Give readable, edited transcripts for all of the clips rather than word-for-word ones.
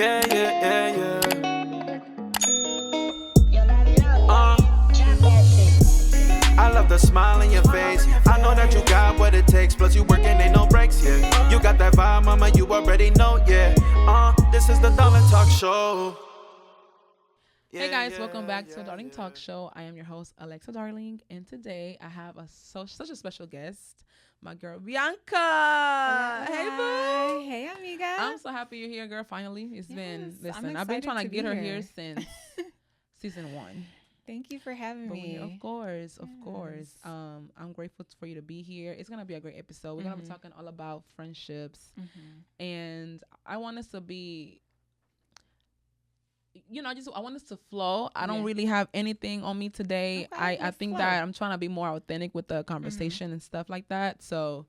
Yeah, yeah, yeah, I love the smile in your face. I know that you got what it takes. Plus you working, ain't no breaks, yeah. You got that vibe, mama, you already know, yeah. This is the Darling Talk Show. Hey guys, welcome back to Darling Talk Show. I am your host, Alexa Darling, and today I have such a special guest, my girl Bianca. Hola. Hey boo. Hey amiga. I'm so happy you're here, girl. Finally, I've been excited trying to get her here here. since season 1. Thank you for having me. Of course. I'm grateful for you to be here. It's gonna be a great episode. We're gonna be talking all about friendships, and I want us to be. I want us to flow. I don't really have anything on me today. Okay, I think that I'm trying to be more authentic with the conversation and stuff like that. So,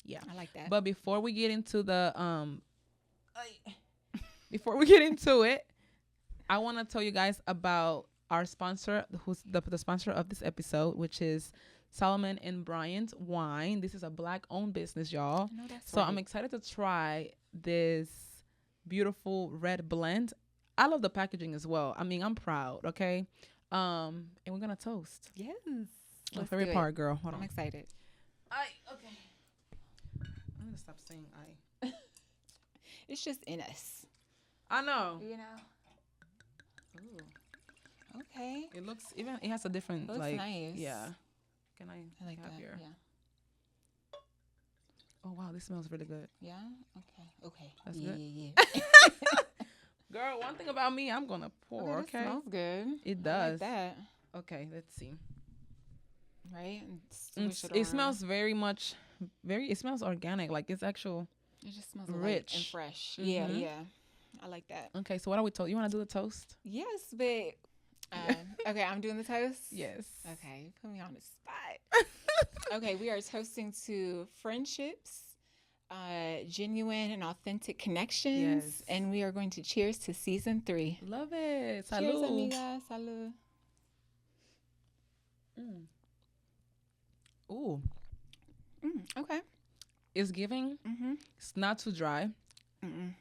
yeah, I like that. But before we get into it, I want to tell you guys about our sponsor, who's the sponsor of this episode, which is Solomon and Bryant Wine. This is a Black-owned business, y'all. So I'm excited to try this beautiful red blend. I love the packaging as well. I mean, I'm proud, okay? And we're going to toast. Yes. My favorite part, girl. Hold on. I'm excited. Okay. I'm going to stop saying I. It's just in us. I know. You know? Ooh. Okay. It has a different, It looks nice. Yeah. Can I like have that. your? Yeah. Oh, wow. This smells really good. Yeah? Okay. That's yeah, good? Yeah. Girl, one thing about me, I'm going to pour, okay? It smells good. It does. I like that. Okay, let's see. Right? It smells it smells organic. Like it's actual. It just smells rich light and fresh. Yeah. I like that. Okay, so what are we told? You want to do the toast? Yes, but okay, I'm doing the toast. Yes. Okay, you put me on the spot. Okay, we are toasting to friendships, genuine and authentic connections, and we are going to cheers to season 3. Love it. Salud. Cheers, amiga. Salud. Ooh. Okay. It's giving. It's not too dry.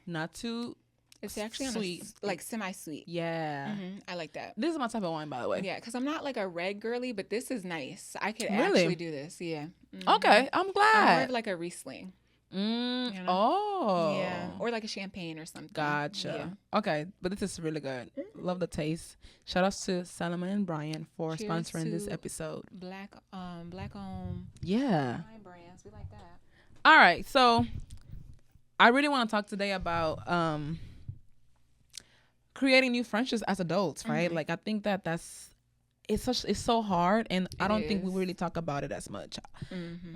Not too. It's actually sweet, like semi-sweet. Yeah. I like that. This is my type of wine, by the way. Yeah, because I'm not like a red girly, but this is nice. I could Really? actually do this. Yeah. Okay, I'm I'm more glad. of like a Riesling. Oh. Yeah. Or like a champagne or something. Gotcha. Yeah. Okay, but this is really good. Love the taste. Shout outs to Solomon and Brian for Cheers sponsoring this to episode. Black owned Yeah. wine brands. We like that. All right, so I really want to talk today about creating new friendships as adults, right? Like I think it's so hard, and I don't think we really talk about it as much.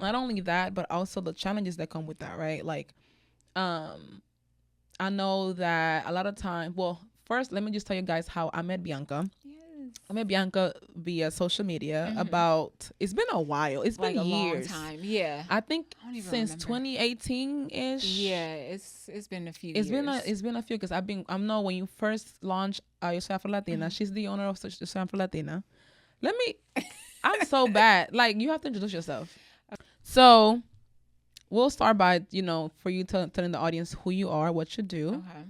Not only that, but also the challenges that come with that, right? Like I know that a lot of time, well, first let me just tell you guys how I met Bianca. I met Bianca via social media it's been a while. It's Like been a years. long time. Yeah. I think don't even since remember. 2018-ish. Yeah, it's been a few It's years. been a few because I know when you first launched Yo Soy Afro Latina, she's the owner of Yo Soy Afro Latina. I'm so bad. Like you have to introduce yourself. So we'll start by, for you telling the audience who you are, what you do. Okay.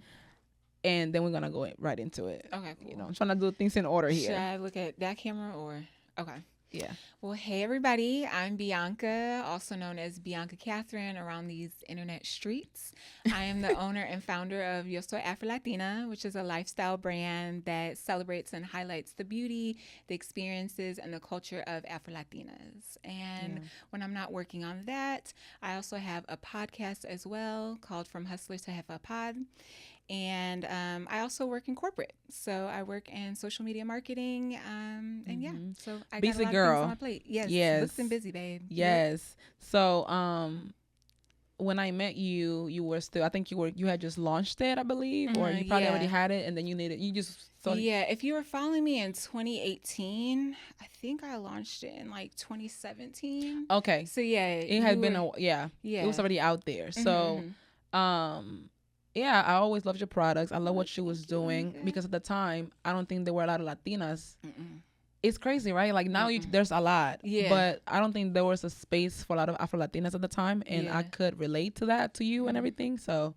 And then we're going to go right into it. Okay, cool. I'm trying to do things in order here. Should I look at that camera or? Okay. Yeah. Well, hey everybody, I'm Bianca, also known as Bianca Kathryn around these internet streets. I am the owner and founder of Yo Soy Afro Latina, which is a lifestyle brand that celebrates and highlights the beauty, the experiences, and the culture of Afro Latinas. And when I'm not working on that, I also have a podcast as well called From Hustlers to Hefa Pod. And I also work in corporate. So I work in social media marketing. And yeah, so I got Busy a lot girl. of things on my plate. Yes. Booked and busy, babe. Yes. So when I met you, you were still, I think you had just launched it, I believe, or you probably already had it, and then you just started. Yeah, if you were following me in 2018, I think I launched it in like 2017. Okay. So yeah, It had been yeah. It was already out there. So yeah, I always loved your products. I love what you was doing because at the time, I don't think there were a lot of Latinas. It's crazy, right? Like now there's a lot, but I don't think there was a space for a lot of Afro Latinas at the time, and I could relate to that to you and everything. So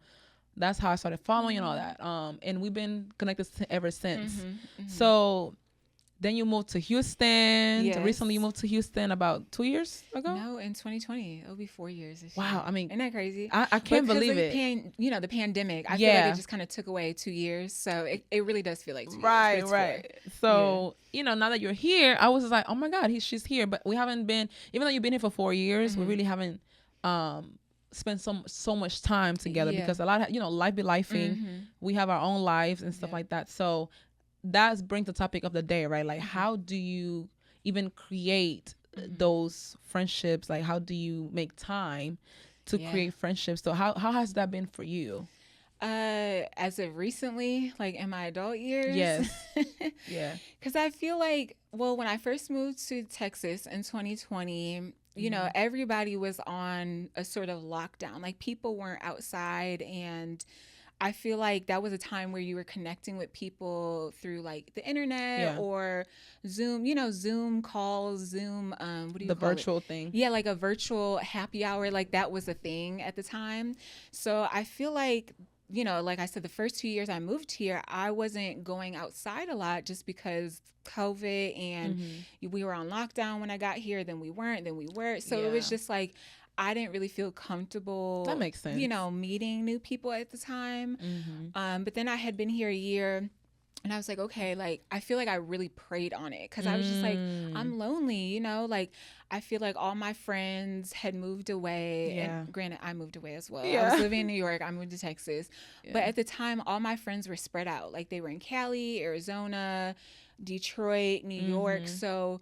that's how I started following and all that. And we've been connected ever since. Mm-hmm. So then you moved to Houston. Yes. Recently you moved to Houston about 2 years ago? No, in 2020. It'll be 4 years this Wow. year. I mean, isn't that crazy? I can't believe it. The pandemic. I feel like it just kind of took away 2 years. So it really does feel like 2 years. Right. So, now that you're here, I was just like, oh my God, she's here. But we haven't been, even though you've been here for 4 years, we really haven't spent so much time together because a lot of, life be lifing. We have our own lives and stuff like that. So that brings the topic of the day, right? Like, how do you even create those friendships? Like, how do you make time to create friendships? So how has that been for you? As of recently, like in my adult years? Yes. Yeah. Because I feel like, when I first moved to Texas in 2020, everybody was on a sort of lockdown. Like, people weren't outside, and I feel like that was a time where you were connecting with people through like the internet or Zoom, Zoom calls, Zoom, what do you call it? Virtual thing. Yeah, like a virtual happy hour, like that was a thing at the time. So I feel like, like I said, the first 2 years I moved here, I wasn't going outside a lot just because COVID and we were on lockdown when I got here, then we weren't, then we were. So it was just like, I didn't really feel comfortable, that makes sense, meeting new people at the time. But then I had been here a year, and I was like, okay, like, I feel like I really prayed on it because I was just like, I'm lonely, like, I feel like all my friends had moved away. And granted, I moved away as well. I was living in New York. I moved to Texas. But at the time, all my friends were spread out. Like, they were in Cali, Arizona, Detroit, New York. So...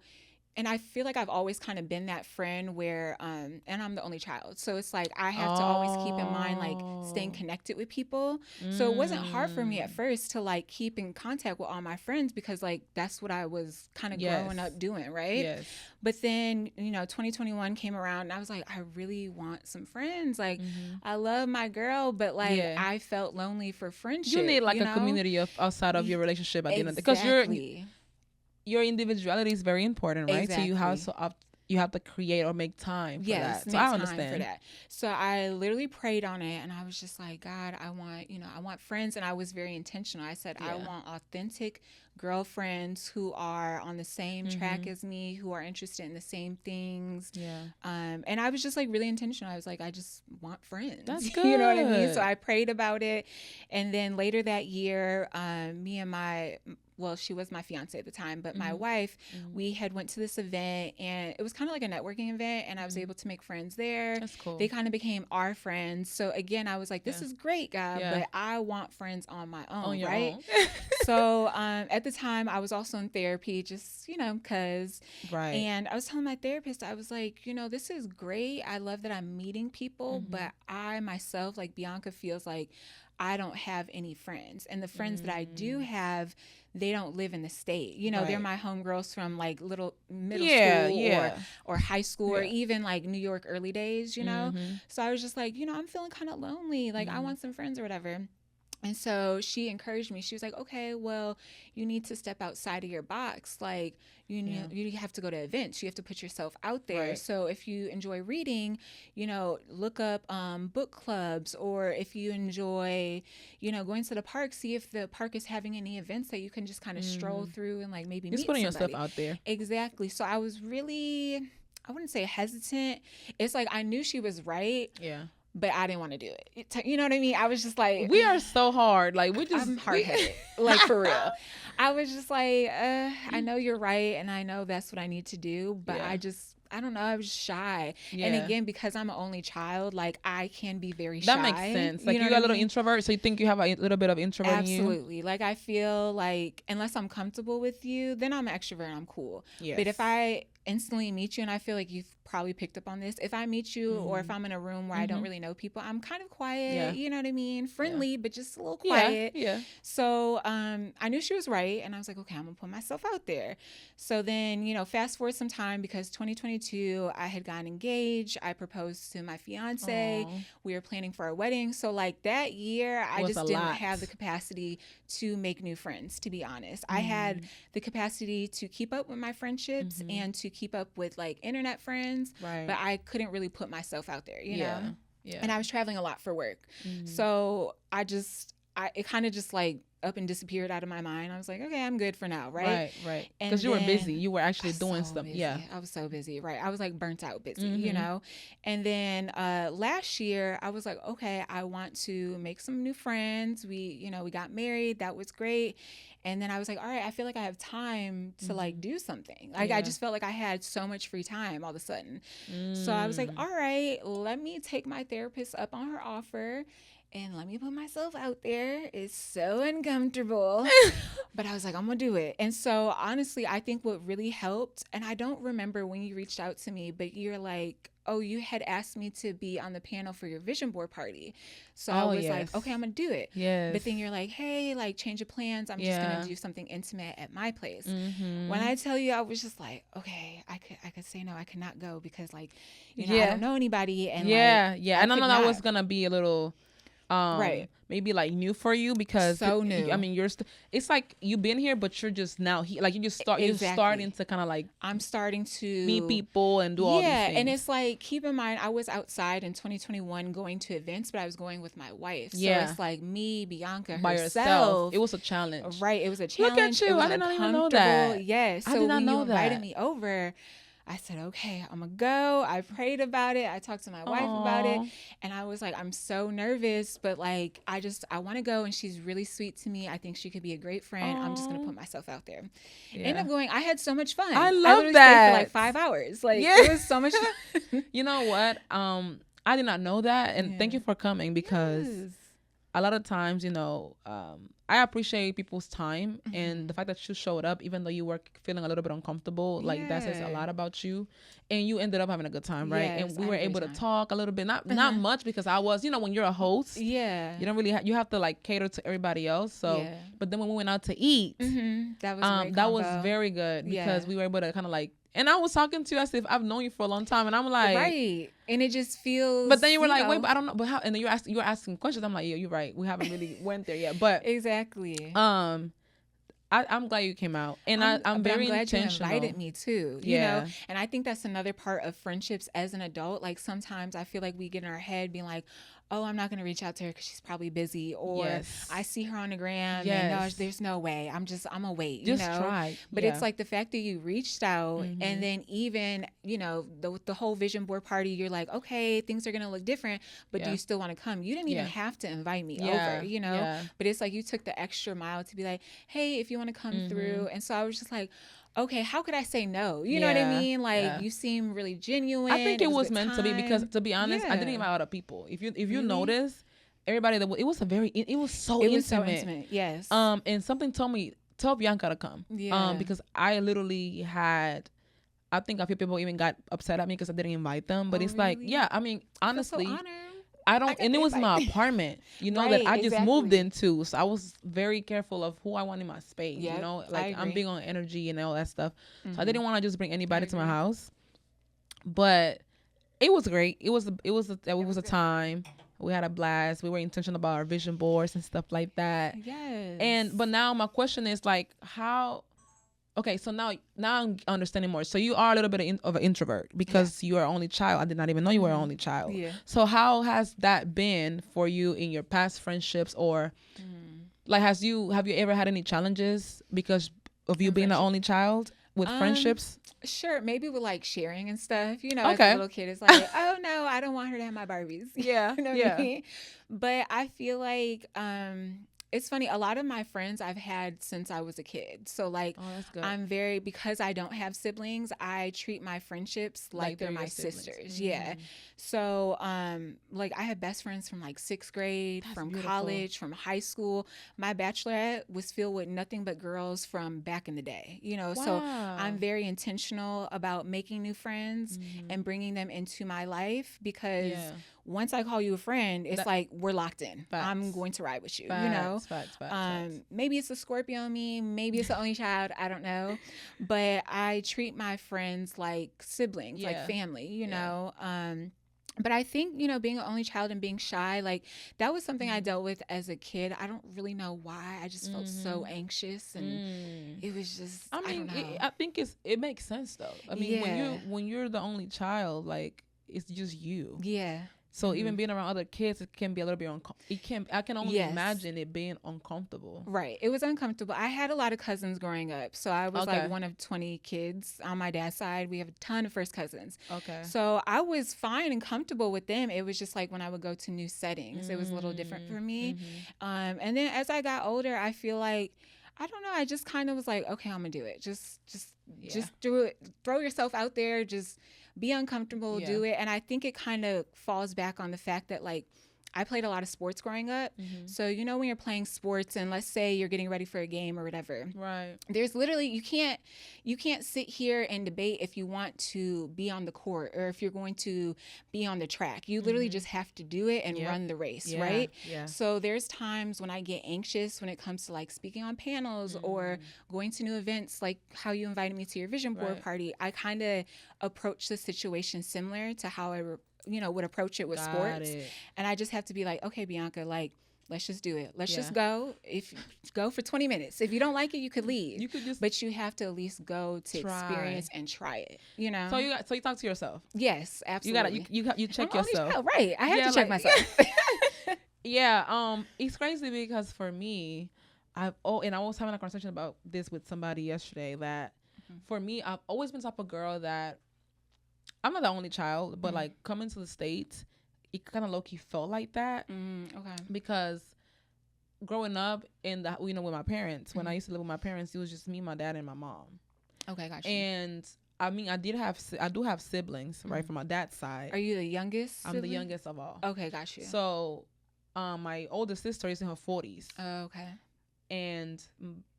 And I feel like I've always kind of been that friend where, and I'm the only child. So it's like, I have to always keep in mind, like, staying connected with people. So it wasn't hard for me at first to like keep in contact with all my friends because like, that's what I was kind of growing up doing. Right. Yes. But then, 2021 came around and I was like, I really want some friends. Like, I love my girl, but like, I felt lonely for friendship. You need like a community outside of your relationship at the end of the day. Because your individuality is very important, right? Exactly. So you have to create or make time for that. So I understand for that. So I literally prayed on it, and I was just like, God, I want friends, and I was very intentional. I said, I want authentic girlfriends who are on the same track as me, who are interested in the same things. And I was just like really intentional. I was like, I just want friends. That's good. You know what I mean? So I prayed about it, and then later that year, me and she was my fiance at the time, but my wife, we had went to this event, and it was kind of like a networking event, and I was able to make friends there. That's cool. They kind of became our friends. So again, I was like, this is great, God, but I want friends on my own, on your right? own. So at the time, I was also in therapy, just, because. Right. And I was telling my therapist, I was like, this is great. I love that I'm meeting people, but I myself, like Bianca, feels like I don't have any friends. And the friends that I do have, they don't live in the state. They're my homegirls from like little middle school or high school or even like New York early days, So I was just like, I'm feeling kind of lonely. Like I want some friends or whatever. And so she encouraged me. She was like, okay, well, you need to step outside of your box. Like, you have to go to events. You have to put yourself out there. Right. So if you enjoy reading, look up book clubs, or if you enjoy, going to the park, see if the park is having any events that you can just kind of stroll through and like maybe just meet putting somebody. yourself out there. Exactly. So I was really, I wouldn't say hesitant. It's like I knew she was right. Yeah. But I didn't want to do it. You know what I mean? I was just like... We are so hard. Like, I'm hard-headed. Like, for real. I was just like, I know you're right, and I know that's what I need to do, but I don't know, I was shy. Yeah. And again, because I'm an only child, like, I can be very shy. That makes sense. Like, you're a little introvert, so you think you have a little bit of introvert in you? Absolutely. Like, I feel like, unless I'm comfortable with you, then I'm an extrovert and I'm cool. Yes. But if I instantly meet you, and I feel like you've probably picked up on this, if I meet you or if I'm in a room where I don't really know people, I'm kind of quiet, you know what I mean? Friendly, but just a little quiet. Yeah. So I knew she was right, and I was like, okay, I'm gonna put myself out there. So then, fast forward some time, because 2022, I had gotten engaged. I proposed to my fiance. Aww. We were planning for a wedding. So like that year, I just didn't have the capacity to make new friends, to be honest. I had the capacity to keep up with my friendships and to keep up with like internet friends, but I couldn't really put myself out there, you know? Yeah. And I was traveling a lot for work. So it kind of just like up and disappeared out of my mind. I was like, okay, I'm good for now, right? Right. Because you were busy. You were actually doing stuff. Busy. Yeah. I was so busy, right? I was like burnt out busy, you know? And then last year I was like, okay, I want to make some new friends. We got married. That was great. And then I was like, all right, I feel like I have time to like do something. Like I just felt like I had so much free time all of a sudden. So I was like, all right, let me take my therapist up on her offer and let me put myself out there. It's so uncomfortable. But I was like, I'm going to do it. And so honestly, I think what really helped, and I don't remember when you reached out to me, but you're like, oh, you had asked me to be on the panel for your vision board party. So I was like, okay, I'm going to do it. Yes. But then you're like, hey, like change of plans. I'm just going to do something intimate at my place. When I tell you, I was just like, okay, I could say no, I could not go because like, I don't know anybody. And I don't know that was going to be a little... right, maybe like new for you because so new. I mean, it's like you've been here, but you're just now like you're starting to kind of like I'm starting to meet people and do all these things. And it's like, keep in mind, I was outside in 2021 going to events, but I was going with my wife. So it's like me, Bianca by herself. It was a challenge, right? It was a challenge. Look at you! I did not even know that. Yes, I did not know that. When you invited me over, I said, okay, I'm going to go. I prayed about it. I talked to my wife about it. And I was like, I'm so nervous, but like, I want to go. And she's really sweet to me. I think she could be a great friend. I'm just going to put myself out there. End up going. I had so much fun. I love that. Stayed for like 5 hours. Like, it was so much fun. You know what? I did not know that. And thank you for coming because a lot of times, I appreciate people's time and the fact that you showed up, even though you were feeling a little bit uncomfortable, like that says a lot about you. And you ended up having a good time, right? Yes, and we were able to talk a little bit, not much because I was, when you're a host, you don't really, you have to like cater to everybody else. So, but then when we went out to eat, that was very good because we were able to kind of like, and I was talking to you as if I've known you for a long time, and I'm like, right, and it just feels. But then you were like, wait, but I don't know, but how? And then you were asking questions. I'm like, yeah, you're right. We haven't really went there yet, but exactly. I'm glad you came out, and I'm very glad intentional. You invited me too. You know, and I think that's another part of friendships as an adult. Like sometimes I feel like we get in our head being like, oh, I'm not going to reach out to her because she's probably busy. Or I see her on the gram and no, there's no way. I'm going to wait, Just try. But it's like the fact that you reached out and then even, the whole vision board party, you're like, okay, things are going to look different, but do you still want to come? You didn't even have to invite me over, but it's like you took the extra mile to be like, hey, if you want to come through. And so I was just like, okay, how could I say no? You know what I mean? Like you seem really genuine. I think it was meant to be because, to be honest, I didn't even have other people. If you notice, everybody it was so intimate. Yes. And something told me, tell Bianca to come. Yeah. Because I literally had, I think a few people even got upset at me because I didn't invite them. But it's really? Like, I mean, honestly. And it was my apartment, that I just moved into. So I was very careful of who I want in my space, like I'm big on energy and all that stuff. So I didn't want to just bring anybody to my house, but it was great. It was a time. We had a blast. We were intentional about our vision boards and stuff like that. Yes. But now my question is like, how, okay, so now I'm understanding more. So you are a little bit of an introvert because you are only child. I did not even know you were an only child. Yeah. So how has that been for you in your past friendships, or like have you ever had any challenges because of you being the only child with friendships? Sure, maybe with like sharing and stuff. As a little kid, it's like, oh no, I don't want her to have my Barbies. Yeah, what I mean? But I feel like it's funny, a lot of my friends I've had since I was a kid. So like I'm because I don't have siblings, I treat my friendships like they're my sisters. Yeah. So like I have best friends from like 6th grade, from college, from high school. My bachelorette was filled with nothing but girls from back in the day, so I'm very intentional about making new friends and bringing them into my life because once I call you a friend, it's like we're locked in. Facts. I'm going to ride with you, Facts. Maybe it's a Scorpio in me, maybe it's the only child, I don't know. But I treat my friends like siblings, like family, But I think, being an only child and being shy, like that was something I dealt with as a kid. I don't really know why. I just felt so anxious and it was just, I don't know. I think it makes sense though. I mean, when you're the only child, like it's just you. Yeah. So even being around other kids, it can be a little bit I can only imagine it being uncomfortable. Right. It was uncomfortable. I had a lot of cousins growing up. So I was like one of 20 kids on my dad's side. We have a ton of first cousins. Okay. So I was fine and comfortable with them. It was just like when I would go to new settings, it was a little different for me. And then as I got older, I feel like, I don't know, I just kind of was like, okay, I'm gonna do it. Just do it. Throw yourself out there. Just be uncomfortable, do it. And I think it kind of falls back on the fact that, like, I played a lot of sports growing up. So, you know, when you're playing sports and let's say you're getting ready for a game or whatever. Right. There's literally, you can't sit here and debate if you want to be on the court or if you're going to be on the track. You literally just have to do it and run the race, right? Yeah. So there's times when I get anxious when it comes to like speaking on panels or going to new events, like how you invited me to your vision board party. I kind of approach the situation similar to how I would approach it with sports. And I just have to be like, okay, Bianca, like, let's just do it. Let's just go. Go for 20 minutes. If you don't like it, you could leave. But you have to at least go to experience and try it, you know? So you talk to yourself. Yes, absolutely. You check yourself. Right. I have to check myself. It's crazy because for me, and I was having a conversation about this with somebody yesterday that for me, I've always been the type of girl that I'm not the only child, but like coming to the States, it kind of low-key felt like that. Okay. Because growing up with my parents, when I used to live with my parents, it was just me, my dad, and my mom. Okay, gotcha. And I mean, I do have siblings, right, from my dad's side. Are you the youngest sibling? I'm the youngest of all. Okay, gotcha. So, my older sister is in her 40s. Oh, okay. And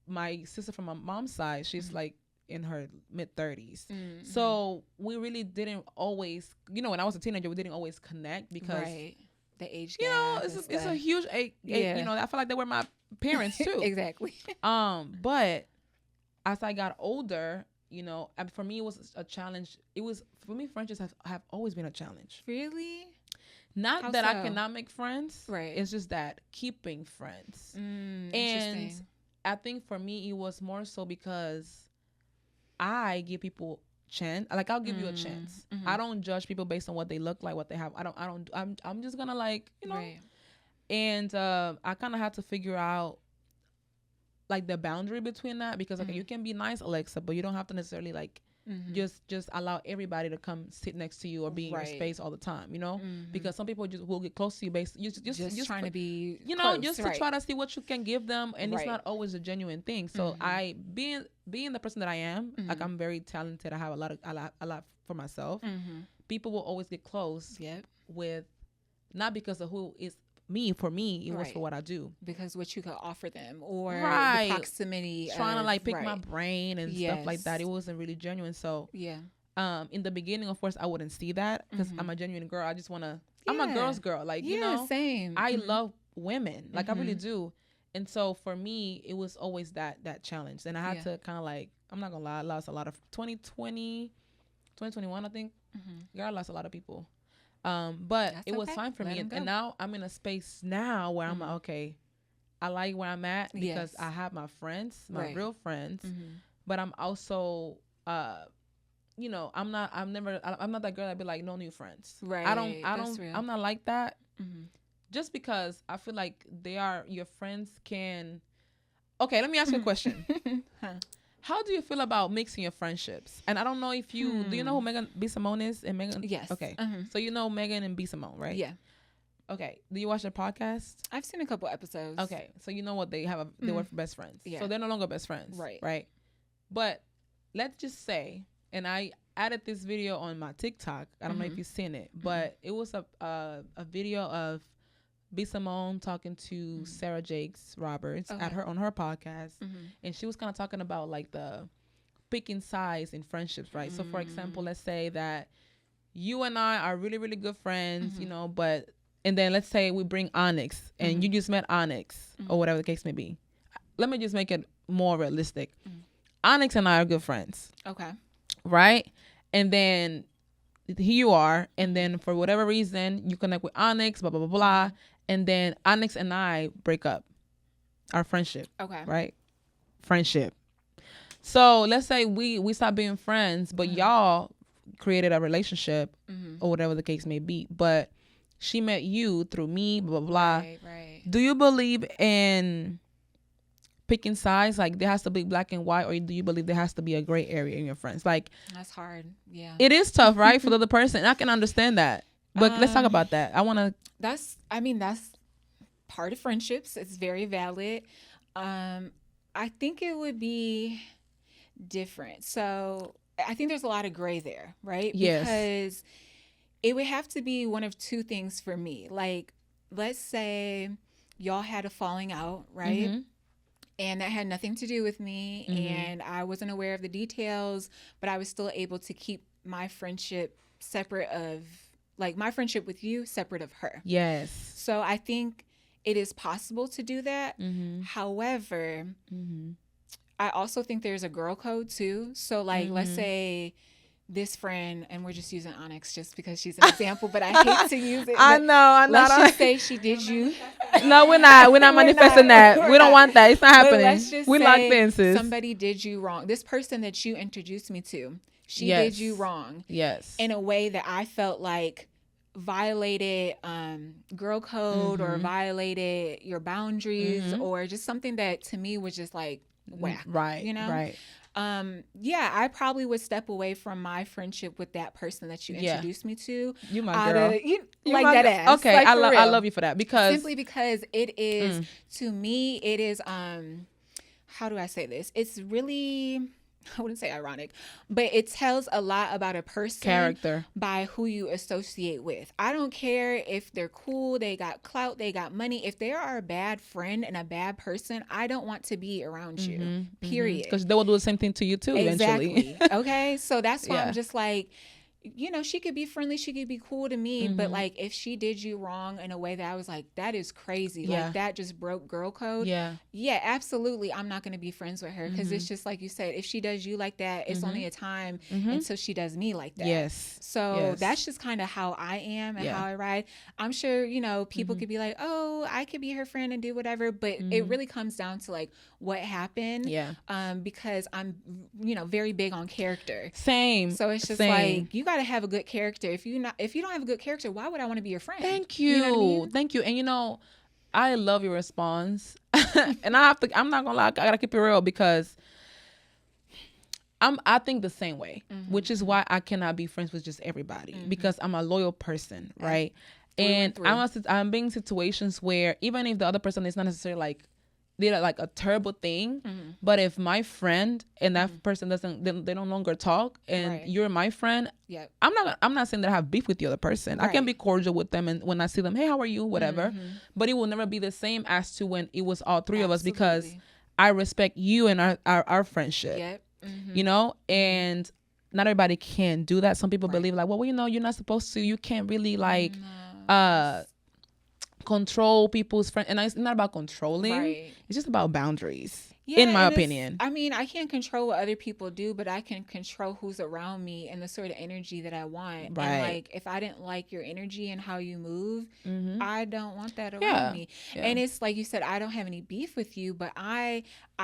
my sister from my mom's side, she's like in her mid-30s. So we really didn't always, when I was a teenager, we didn't always connect because the age gap, it's a huge I feel like they were my parents too. Exactly. But as I got older, for me it was a challenge. For me, friendships have always been a challenge. Really? Not How that so? I cannot make friends, right? It's just that keeping friends. And I think for me it was more so because I give people chance. Like, I'll give you a chance. I don't judge people based on what they look like, what they have. I'm just gonna right. And I kind of had to figure out like the boundary between that, because okay, you can be nice, Alexa, but you don't have to necessarily like just allow everybody to come sit next to you or be in your space all the time, because some people just will get close to you based just trying to be close, just to try to see what you can give them, and it's not always a genuine thing. So I being the person that I am, like, I'm very talented. I have a lot for myself. People will always get close with, not because of who is me. For me, it was for what I do, because what you could offer them, or the proximity, trying to like pick my brain and stuff like that. It wasn't really genuine. So in the beginning, of course, I wouldn't see that because I'm a genuine girl. I just want to I'm a girl's girl, like, same. I love women, like I really do. And so for me, it was always that challenge, and I had to kind of like, I'm not gonna lie, I lost a lot of 2021, I think. I lost a lot of people. But it was fine for me. And now I'm in a space now where I'm like, okay, I like where I'm at because I have my friends, my real friends, but I'm also, I'm not that girl that'd be like, no new friends. Right. I'm not like that. Just because I feel like your friends can. Okay, let me ask you a question. How do you feel about mixing your friendships? And I don't know if do you know who Megan B. Simone is? And Megan? Yes. Okay. So you know Megan and B. Simone, right? Yeah. Okay. Do you watch their podcast? I've seen a couple episodes. Okay. So you know what they have? They were best friends. Yeah. So they're no longer best friends. Right. Right. But let's just say, and I added this video on my TikTok. I don't know if you've seen it, but it was a video of B. Simone talking to Sarah Jakes Roberts on her podcast, and she was kind of talking about like the picking sides in friendships, right? So for example, let's say that you and I are really, really good friends, and then let's say we bring Onyx, and you just met Onyx or whatever the case may be. Let me just make it more realistic. Onyx and I are good friends. Okay. Right? And then here you are, and then for whatever reason you connect with Onyx, blah blah blah blah. And then Onyx and I break up our friendship. Okay. Right? Friendship. So let's say we stop being friends, but y'all created a relationship or whatever the case may be. But she met you through me, blah, blah, blah. Right. Do you believe in picking sides? Like, there has to be black and white, or do you believe there has to be a gray area in your friends? Like, that's hard. Yeah. it is tough, right? For the other person. I can understand that. But let's talk about that. That's part of friendships. It's very valid. I think it would be different. So I think there's a lot of gray there, right? Yes. Because it would have to be one of two things for me. Like, let's say y'all had a falling out, right? Mm-hmm. And that had nothing to do with me, and I wasn't aware of the details, but I was still able to keep my friendship separate of, like, my friendship with you separate of her. Yes. So I think it is possible to do that. Mm-hmm. However, Mm-hmm. I also think there's a girl code too. So, like, let's say this friend, and we're just using Onyx just because she's an example, but I hate to use it. I know. Let's just say she did you. No, we're not. We're not manifesting that. We don't want that. It's not happening. Let's just We say locked in, sis. somebody did you wrong. This person that you introduced me to, she Yes. did you wrong. Yes. In a way that I felt like violated girl code or violated your boundaries or just something that to me was just like whack. Right. You know? Right. Yeah, I probably would step away from my friendship with that person that you introduced me to. You my girl. You my like that girl. ass. Okay, like, I real. love you for that because Simply because it is to me, it is how do I say this? It's really, I wouldn't say ironic, but it tells a lot about a person character by who you associate with. I don't care if they're cool, they got clout, they got money. If they are a bad friend and a bad person, I don't want to be around you. Period. Because they will do the same thing to you too eventually. Exactly. Okay, so that's why I'm just like, you know, she could be friendly, she could be cool to me, but like if she did you wrong in a way that I was like, that is crazy, like that just broke girl code. Yeah, absolutely, I'm not going to be friends with her because it's just like you said, if she does you like that, it's only a time until she does me like that. Yes. So that's just kind of how I am and how I ride. I'm sure, you know, people could be like, oh, I could be her friend and do whatever, but it really comes down to like what happened. Because I'm, you know, very big on character. Same. So it's just like, you got to have a good character. If you don't have a good character, why would I want to be your friend? Thank you. You know what I mean? Thank you. And you know, I love your response. And I'm not gonna lie, I gotta keep it real because I think the same way, which is why I cannot be friends with just everybody because I'm a loyal person, right? And I'm being in situations where even if the other person is not necessarily like did like a terrible thing, but if my friend and that person they no longer talk and you're my friend, I'm not saying that I have beef with the other person. I can be cordial with them, and when I see them, hey, how are you, whatever, but it will never be the same as to when it was all three of us because I respect you and our friendship. You know, and not everybody can do that. Some people believe like, well, you know, you're not supposed to, you can't really like control people's friends, and it's not about controlling. It's just about boundaries. in my opinion. I mean, I can't control what other people do, but I can control who's around me and the sort of energy that I want. Right. And like, if I didn't like your energy and how you move, I don't want that around me. Yeah. And it's like you said, I don't have any beef with you, but I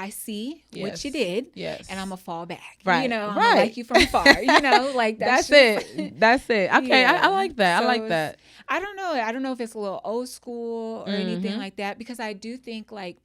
see what you did, and I'm gonna fall back. Right. You know, I'm gonna like you from afar. You know, like that's it. That's it. Okay, I like that. So I like that. I don't know. I don't know if it's a little old school or anything like that, because I do think like,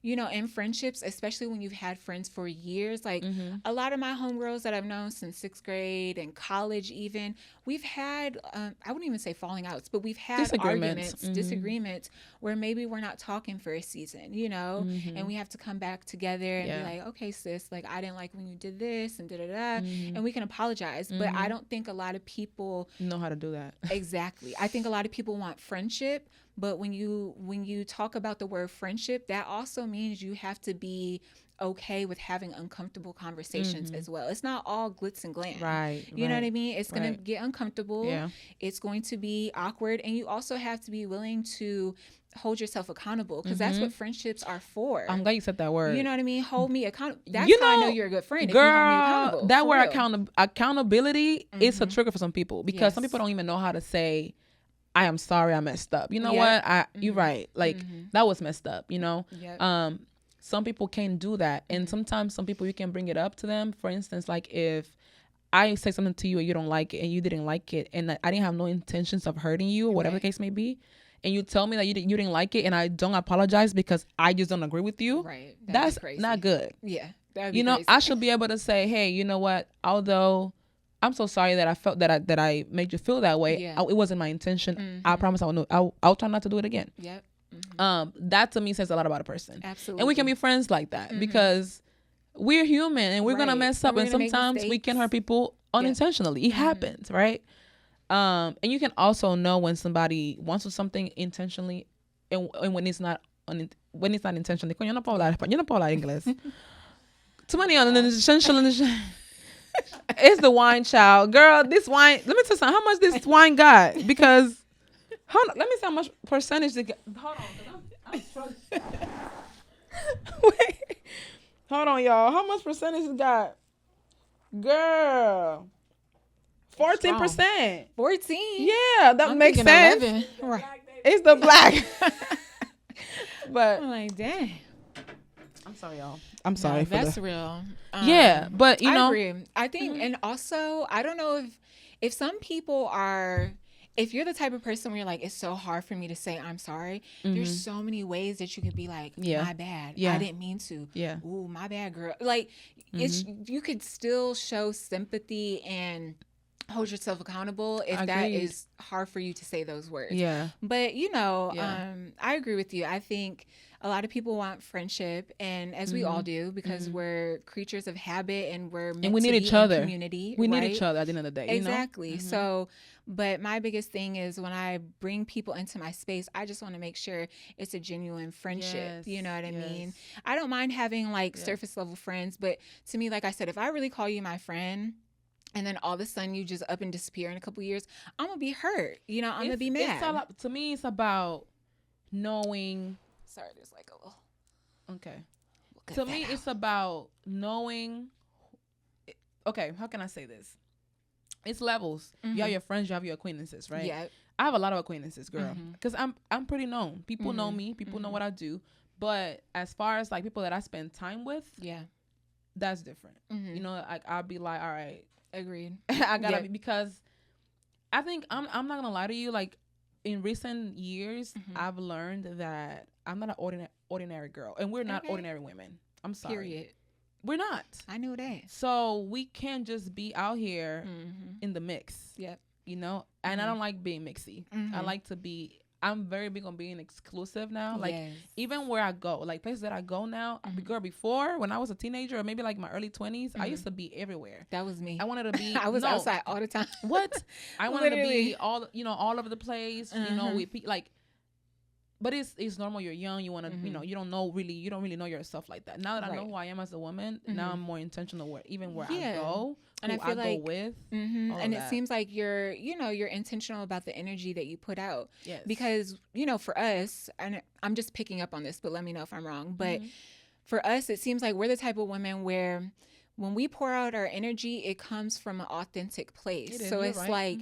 you know, in friendships, especially when you've had friends for years, like a lot of my homegirls that I've known since 6th grade and college even, we've had, I wouldn't even say falling outs, but we've had disagreements where maybe we're not talking for a season, you know, and we have to come back together and be like, okay, sis, like I didn't like when you did this and da-da-da, and we can apologize. But I don't think a lot of people know how to do that. Exactly. I think a lot of people want friendship, but when you talk about the word friendship, that also means you have to be okay with having uncomfortable conversations as well. It's not all glitz and glam. Right. You know what I mean? It's going to get uncomfortable. Yeah. It's going to be awkward. And you also have to be willing to hold yourself accountable, because that's what friendships are for. I'm glad you said that word. You know what I mean? Hold me accountable. That's how I know you're a good friend. Girl, if you hold me accountable. That word accountability is a trigger for some people, because some people don't even know how to say, I am sorry I messed up. You know what? You're right. Like that was messed up, you know? Yep. Some people can't do that. And sometimes some people, you can bring it up to them. For instance, like if I say something to you and you don't like it and you didn't like it and I didn't have no intentions of hurting you or whatever the case may be, and you tell me that you didn't like it and I don't apologize because I just don't agree with you, right? That's not good. Yeah, crazy. I should be able to say, hey, you know what? Although I'm so sorry that I felt that I made you feel that way. It wasn't my intention. I promise I'll try not to do it again. Yep. That to me says a lot about a person. Absolutely. And we can be friends like that because we're human and we're gonna mess up, and sometimes we can hurt people unintentionally. It happens, right? And you can also know when somebody wants to something intentionally, and when it's not intentionally. Coño, no puedo hablar inglés. Too many unintentional. It's the wine, child, girl. This wine. Let me tell you something. How much this wine got? Because let me see how much percentage they got. Hold on, I'm struggling. Wait. Hold on, y'all. How much percentage it got? Girl. 14%. 14? Yeah, that makes sense. 11. Right. It's the black. But I'm like, dang. I'm sorry, y'all. I'm sorry for that's real. Yeah, but you know. I agree. I think, and also, I don't know if some people are... If you're the type of person where you're like, it's so hard for me to say I'm sorry, there's so many ways that you could be like, my bad. I didn't mean to. Yeah. Ooh, my bad, girl. Like, you could still show sympathy and hold yourself accountable if that is hard for you to say those words. Yeah. But, I agree with you. I think a lot of people want friendship, and as we all do, because we're creatures of habit and we're meant we need to be each other. Community. We need each other at the end of the day. Exactly. You know? So, but my biggest thing is when I bring people into my space, I just want to make sure it's a genuine friendship. Yes, you know what I mean? I don't mind having like surface level friends, but to me, like I said, if I really call you my friend, and then all of a sudden you just up and disappear in a couple of years, I'm going to be hurt. I'm going to be mad. To me, it's about knowing. Sorry, there's like a little. Okay. To me, it's about knowing. Okay, how can I say this? It's levels. You have your friends, you have your acquaintances, right? Yeah. I have a lot of acquaintances, girl, because I'm pretty known. People know me. People know what I do. But as far as like people that I spend time with, that's different. I'll be like, all right. Agreed. I gotta be, because I think I'm not gonna lie to you. Like in recent years, I've learned that I'm not an ordinary girl, and we're not ordinary women. I'm sorry. Period. We're not. I know that. So we can't just be out here in the mix. Yep. And I don't like being mixy. I like to be. I'm very big on being exclusive now. Like even where I go, like places that I go now. Girl, before when I was a teenager or maybe like my early 20s, I used to be everywhere. That was me. I wanted to be. I was outside all the time. What? I wanted to be all over the place. With like. But it's normal. You're young. You want to, you don't really know yourself like that. Now that I know who I am as a woman, now I'm more intentional where I go. And I feel like go with, and it seems like you're intentional about the energy that you put out. Yes. Because, for us, and I'm just picking up on this, but let me know if I'm wrong. But for us, it seems like we're the type of women where when we pour out our energy, it comes from an authentic place. So it's like,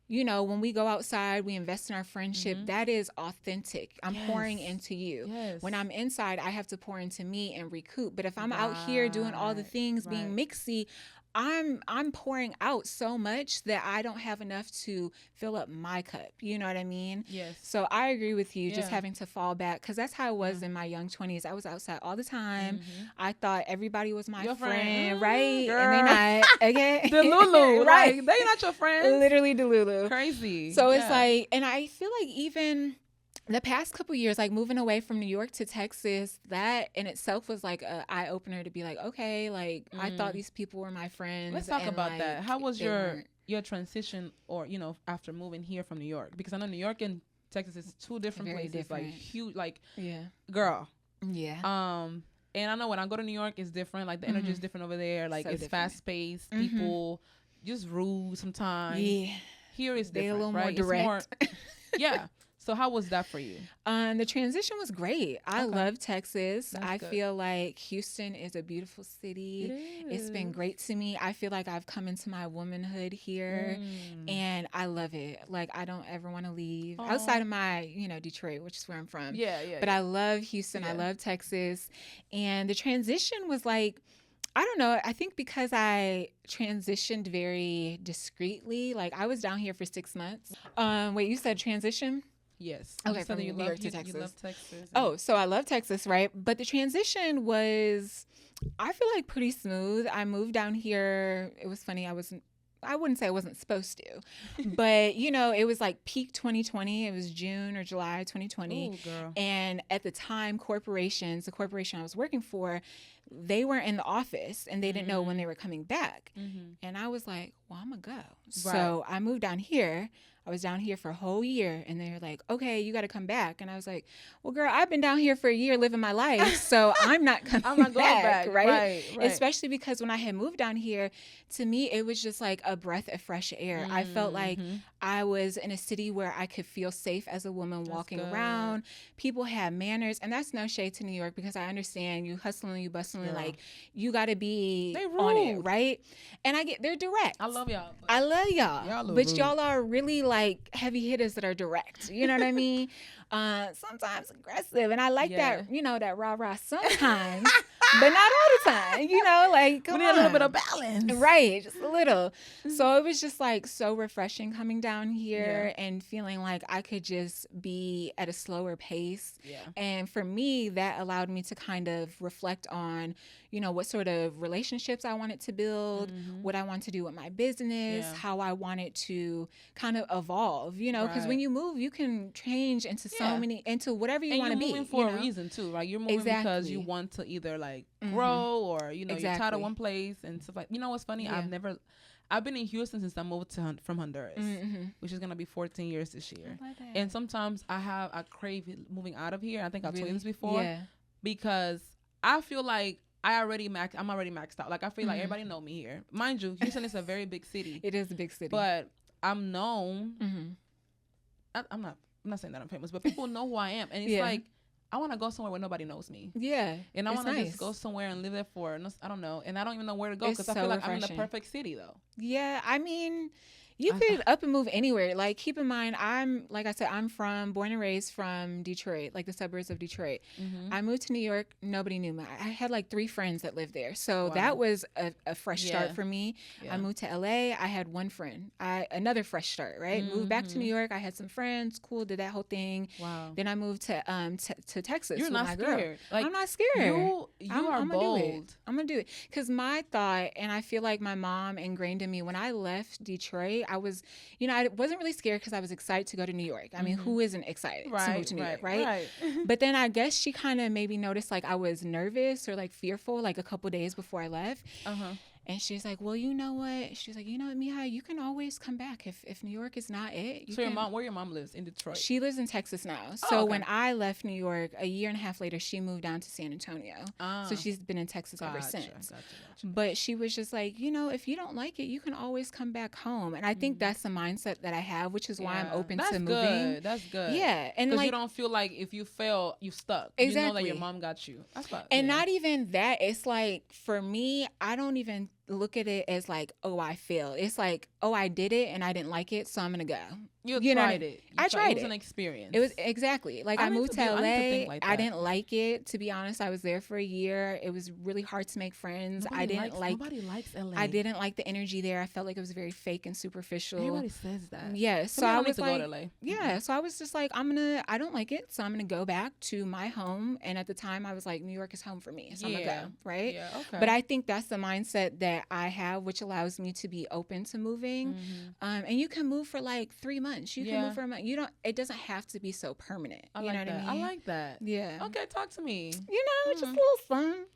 when we go outside, we invest in our friendship. That is authentic. I'm pouring into you. Yes. When I'm inside, I have to pour into me and recoup. But if I'm out here doing all the things, being mixy, I'm pouring out so much that I don't have enough to fill up my cup. You know what I mean? Yes. So I agree with you, just having to fall back, because that's how it was in my young 20s. I was outside all the time. I thought everybody was my friend, right? Girl. And they're not. Okay. The Lulu, right? Like, they not your friends. Literally the Lulu. Crazy. So it's like, and I feel like even the past couple years, like moving away from New York to Texas, that in itself was like an eye opener to be like, okay, like I thought these people were my friends. Let's talk about that. How was your transition, or after moving here from New York? Because I know New York and Texas is two different places, different. Like huge, like girl. Yeah. And I know when I go to New York, it's different. Like the energy is different over there. Like so it's fast paced. People just rude sometimes. Yeah. Here is different. They're a little more direct. It's more, So how was that for you? The transition was great. I love Texas. I feel like Houston is a beautiful city. It's been great to me. I feel like I've come into my womanhood here, and I love it. Like I don't ever want to leave outside of my, Detroit, which is where I'm from. But I love Houston. I love Texas, and the transition was like, I don't know. I think because I transitioned very discreetly. Like, I was down here for 6 months. Wait, you said transition? Yes. Okay, You from said New York to Texas. You love Texas. Oh, so I love Texas, right? But the transition was, I feel like, pretty smooth. I moved down here. It was funny. I wouldn't say I wasn't supposed to, but it was like peak 2020. It was June or July 2020. Ooh, girl. And at the time, the corporation I was working for, they weren't in the office and they didn't know when they were coming back. Mm-hmm. And I was like, well, I'm gonna go. Right. So I moved down here. I was down here for a whole year, and they were like, okay, you got to come back. And I was like, well, girl, I've been down here for a year living my life, so I'm not coming back, right? Especially because when I had moved down here, to me, it was just like a breath of fresh air. I felt like I was in a city where I could feel safe as a woman walking around. People had manners, and that's no shade to New York, because I understand you hustling, you bustling, like you got to be on it, right? And they're direct. I love y'all. I love y'all, but y'all are really like heavy hitters that are direct. You know what I mean? Sometimes aggressive, and I like that. That rah rah sometimes, but not all the time. Like we need a little bit of balance, right? Just a little. So it was just like so refreshing coming down here and feeling like I could just be at a slower pace. Yeah. And for me, that allowed me to kind of reflect on, what sort of relationships I wanted to build, what I want to do with my business, how I wanted to kind of evolve. Because when you move, you can change into into whatever you want to be. You're moving for a reason too, right? You're moving because you want to either like grow or you're tired of one place and stuff like. What's funny? Yeah. I've been in Houston since I moved from Honduras, which is gonna be 14 years this year. And sometimes I crave moving out of here. I think I've told you this before, because I feel like I'm already maxed out. Like, I feel like everybody know me here. Mind you, Houston is a very big city. It is a big city, but I'm known. I'm not saying that I'm famous, but people know who I am, and it's like I want to go somewhere where nobody knows me. Yeah, and I want to just go somewhere and live there for I don't know, and I don't even know where to go because I feel like I'm in the perfect city though. Yeah, I mean, you could up and move anywhere. Like, keep in mind, I'm born and raised from Detroit, like the suburbs of Detroit. I moved to New York. Nobody knew me. I had like 3 friends that lived there. So that was a fresh start for me. Yeah. I moved to LA. I had 1 friend. Another fresh start, right? Moved back to New York. I had some friends. Cool. Did that whole thing. Wow. Then I moved to Texas. You're not scared. Like, I'm not scared. You are bold. I'm going to do it. Because my thought, and I feel like my mom ingrained in me, when I left Detroit, I was, I wasn't really scared because I was excited to go to New York. I mean, who isn't excited to move to New York, right? But then I guess she kind of maybe noticed like I was nervous or like fearful like a couple days before I left. And she's like, well, you know what? She's like, Mija, you can always come back if New York is not it. Where your mom lives? In Detroit? She lives in Texas now. So when I left New York, a year and a half later, she moved down to San Antonio. So she's been in Texas ever since. Gotcha. But she was just like, if you don't like it, you can always come back home. And I think that's the mindset that I have, which is why I'm open to moving. That's good. Yeah. And because you don't feel like if you fail, you stuck. Exactly. You know that your mom got you. Not even that. It's like, for me, I don't even look at it as like, oh, I failed. It's like, oh, I did it and I didn't like it, so I'm gonna go. You tried it. I tried it. It was an experience. It was exactly like I moved to LA. I didn't like it. To be honest, I was there for a year. It was really hard to make friends. Nobody likes LA. I didn't like the energy there. I felt like it was very fake and superficial. Everybody says that. Yeah. So I was like, go to LA. Yeah. So I was just like, I don't like it, so I'm gonna go back to my home. And at the time, I was like, New York is home for me, so I'm gonna go. Right. Yeah. Okay. But I think that's the mindset that I have, which allows me to be open to moving. And you can move for like 3 months. You can move for a month. It doesn't have to be so permanent. You know what I mean? I like that. Yeah. Okay, talk to me. Just a little fun.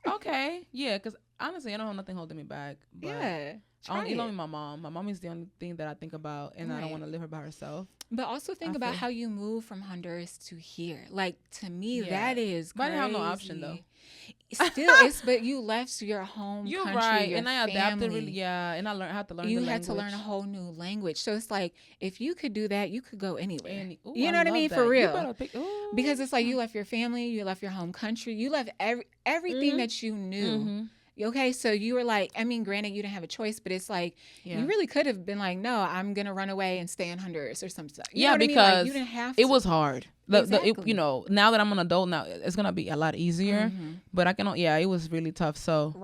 Okay. Yeah, because honestly, I don't have nothing holding me back. But you know my mom. My mom is the only thing that I think about, and I don't want to leave her by herself. But also think about how you moved from Honduras to here. Like, to me, that is crazy. But I didn't have no option, though. But you left your home country, right, your and I adapted really, and I had to learn the language. You had to learn a whole new language. So it's like, if you could do that, you could go anywhere. You know what I mean? That. For real. Because it's like, you left your family, you left your home country, you left everything that you knew. Okay, so you were like, I mean, granted, you didn't have a choice, but it's like, you really could have been like, no, I'm going to run away and stay in Honduras or something. You know what because I mean? Like, you didn't have to. It was hard. You know, now that I'm an adult now, it's gonna be a lot easier. But I can, yeah, it was really tough. So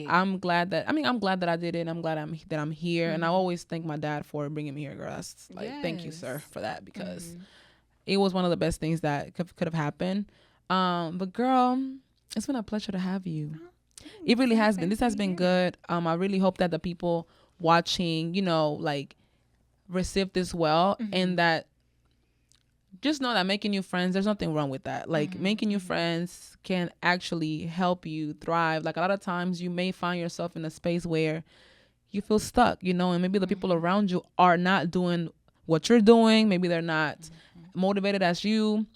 I'm glad that I did it. I'm glad I'm here, and I always thank my dad for bringing me here, girl. That's like, thank you, sir, for that, because it was one of the best things that could have happened. But girl, it's been a pleasure to have you. It really has been. This has been good. I really hope that the people watching, you know, like, receive this well, and that just know that making new friends, there's nothing wrong with that. Like, making new friends can actually help you thrive. Like, a lot of times you may find yourself in a space where you feel stuck, you know, and maybe the people around you are not doing what you're doing. Maybe they're not motivated as you.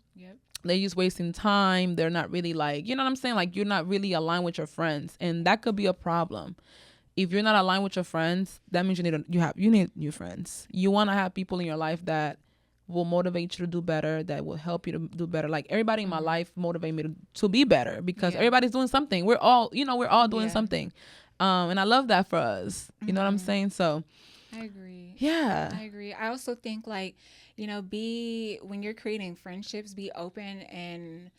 They're just wasting time. They're not really, like, you know what I'm saying? Like, you're not really aligned with your friends, and that could be a problem. If you're not aligned with your friends, that means you need new friends. You want to have people in your life that will motivate you to do better, that will help you to do better. Like, everybody in my life motivate me to be better, because everybody's doing something. We're all doing something. And I love that for us. You know what I'm saying? So I agree. Yeah. I agree. I also think, like, you know, when you're creating friendships, be open and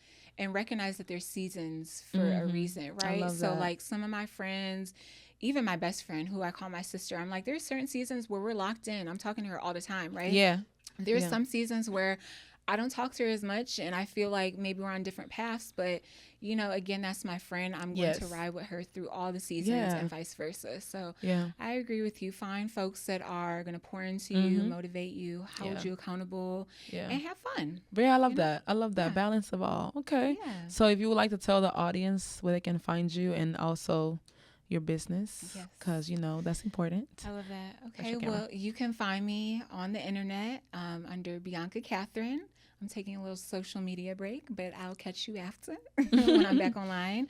recognize that there's seasons for a reason, right? I love that. Like, some of my friends, even my best friend, who I call my sister, I'm like, there's certain seasons where we're locked in. I'm talking to her all the time, right? Yeah. There's some seasons where I don't talk to her as much, and I feel like maybe we're on different paths, but, you know, again, that's my friend. I'm going to ride with her through all the seasons and vice versa. So I agree with you. Find folks that are going to pour into you, motivate you, hold you accountable, and have fun. Yeah, I love that. I love that balance of all. Okay. Yeah. So if you would like to tell the audience where they can find you, and also your business, because you know that's important. I love that. Okay, well, you can find me on the internet under Bianca Kathryn. I'm taking a little social media break, but I'll catch you after when I'm back online.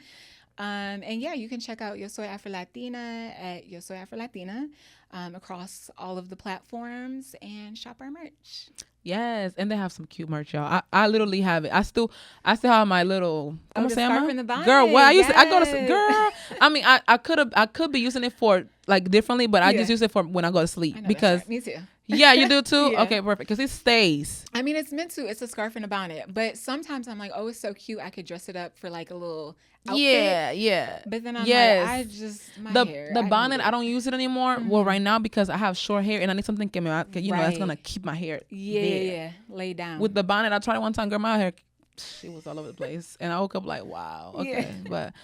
And yeah, you can check out Yo Soy Afro Latina at Yo Soy Afro Latina across all of the platforms, and shop our merch. Yes, and they have some cute merch, y'all. I literally have it. I still have my little the scarf and the bonnet. Girl, well, I go to girl. I mean, I could be using it for like differently, but I just use it for when I go to sleep, because right. Me too. Yeah, you do too? Okay, perfect. Because it stays. I mean, it's meant to. It's a scarf and a bonnet. But sometimes I'm like, oh, it's so cute. I could dress it up for like a little outfit. Yeah. But then I'm like, the bonnet, I don't use it anymore. Well, right now, because I have short hair and I need something that's going to keep my hair lay down. With the bonnet, I tried it one time, girl, my hair, she was all over the place. And I woke up like, wow. Okay. But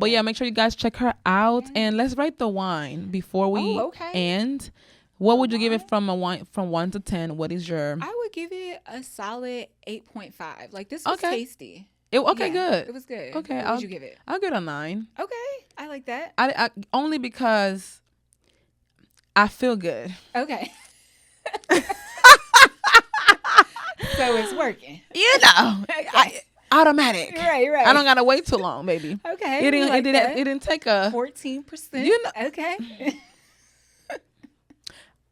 yeah, make sure you guys check her out. And let's rate the wine before we end. What would you give it from 1 to 10? What is your? I would give it a solid 8.5. Like, this was tasty. Good. It was good. Okay. What would you give it? I'll give it a 9. Okay. I like that. I only because I feel good. Okay. So it's working. You know. Automatic. Right. I don't gotta wait too long, baby. Okay. It didn't take a 14%. You know. Okay.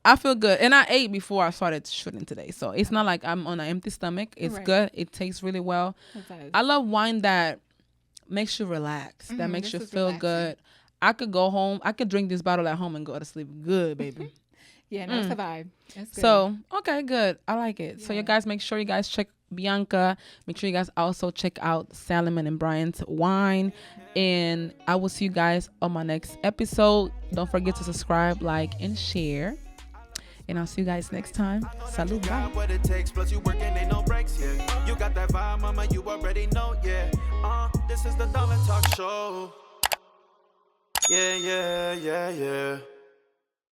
I feel good, and I ate before I started shooting today, so it's not like I'm on an empty stomach. It's good. It tastes really well. I love wine that makes you relax, that makes you feel good. I could go home. I could drink this bottle at home and go to sleep good, baby. Yeah, that's the vibe. That's good. So, okay, good. I like it. Yeah. So, you guys, make sure you guys check Bianca. Make sure you guys also check out Salomon and Brian's wine. And I will see you guys on my next episode. Don't forget to subscribe, like, and share. And I'll see you guys next time. Salud. Bye. What it takes, plus you working, ain't no breaks, yeah. You got that vibe, mama, you already know, yeah. This is the Darling Talk Show. Yeah.